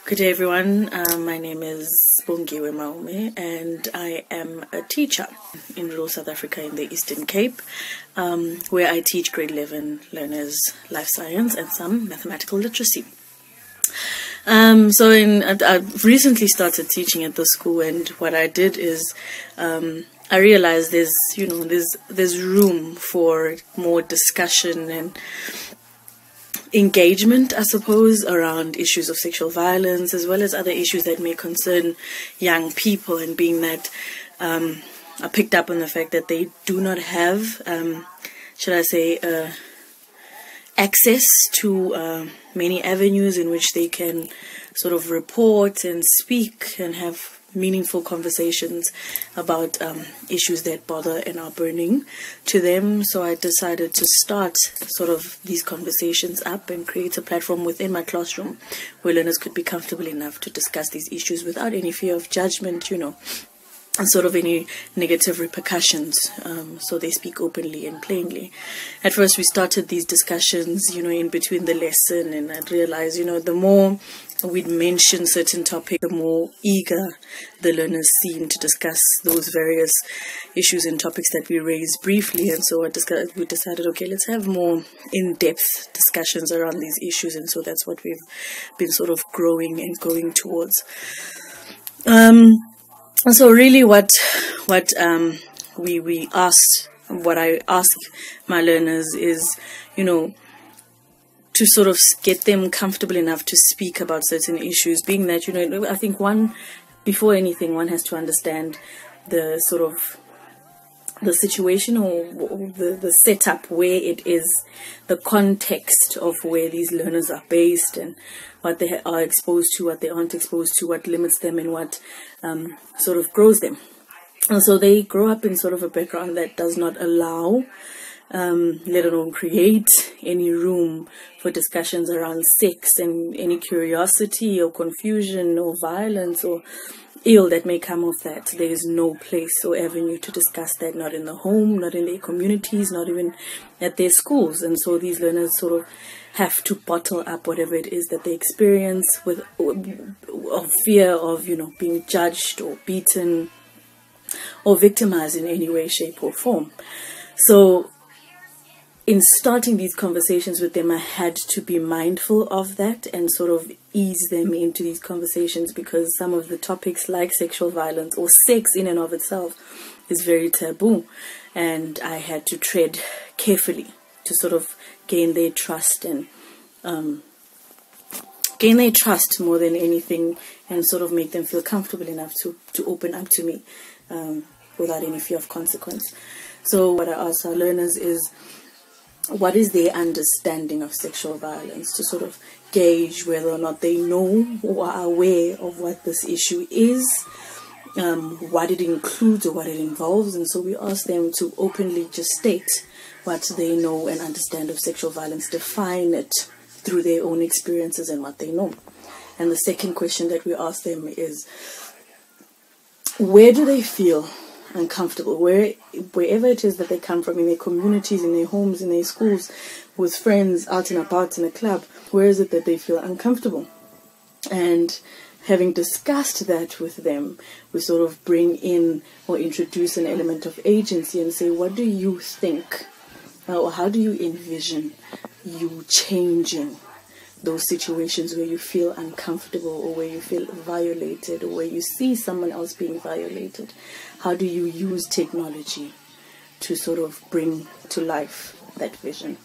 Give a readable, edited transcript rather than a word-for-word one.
Good day, everyone. My name is Bongiwe, and I am a teacher in rural South Africa in the Eastern Cape, where I teach grade 11 learners life science and some mathematical literacy. I've recently started teaching at the school, and what I did is I realized there's room for more discussion and engagement, I suppose, around issues of sexual violence, as well as other issues that may concern young people. And being that I picked up on the fact that they do not have, access to many avenues in which they can sort of report and speak and have meaningful conversations about issues that bother and are burning to them. So I decided to start sort of these conversations up and create a platform within my classroom where learners could be comfortable enough to discuss these issues without any fear of judgment, and sort of any negative repercussions, so they speak openly and plainly. At first we started these discussions, in between the lesson, and I'd realized, the more we'd mention certain topics, the more eager the learners seem to discuss those various issues and topics that we raised briefly. And so we decided, okay, let's have more in-depth discussions around these issues, and so that's what we've been sort of growing and going towards. And so really what I ask my learners is, to sort of get them comfortable enough to speak about certain issues, being that, I think before anything, one has to understand the sort of the situation or the setup where it is, the context of where these learners are based and what they are exposed to, what they aren't exposed to, what limits them and what sort of grows them. And so they grow up in sort of a background that does not allow, let alone create, any room for discussions around sex and any curiosity or confusion or violence or ill that may come of that. There is no place or avenue to discuss that, not in the home, not in their communities, not even at their schools. And so these learners sort of have to bottle up whatever it is that they experience of fear of, being judged or beaten or victimized in any way, shape or form. So in starting these conversations with them, I had to be mindful of that and sort of ease them into these conversations, because some of the topics like sexual violence or sex in and of itself is very taboo, and I had to tread carefully to sort of gain their trust and gain their trust more than anything, and sort of make them feel comfortable enough to open up to me without any fear of consequence. So what I ask our learners is, what is their understanding of sexual violence, to sort of gauge whether or not they know or are aware of what this issue is, what it includes or what it involves. And so we ask them to openly just state what they know and understand of sexual violence, define it through their own experiences and what they know. And the second question that we ask them is, where do they feel uncomfortable? Wherever it is that they come from, in their communities, in their homes, in their schools, with friends, out and about in a club, where is it that they feel uncomfortable? And having discussed that with them, we sort of bring in or introduce an element of agency and say, what do you think, or how do you envision you changing those situations where you feel uncomfortable or where you feel violated or where you see someone else being violated? How do you use technology to sort of bring to life that vision?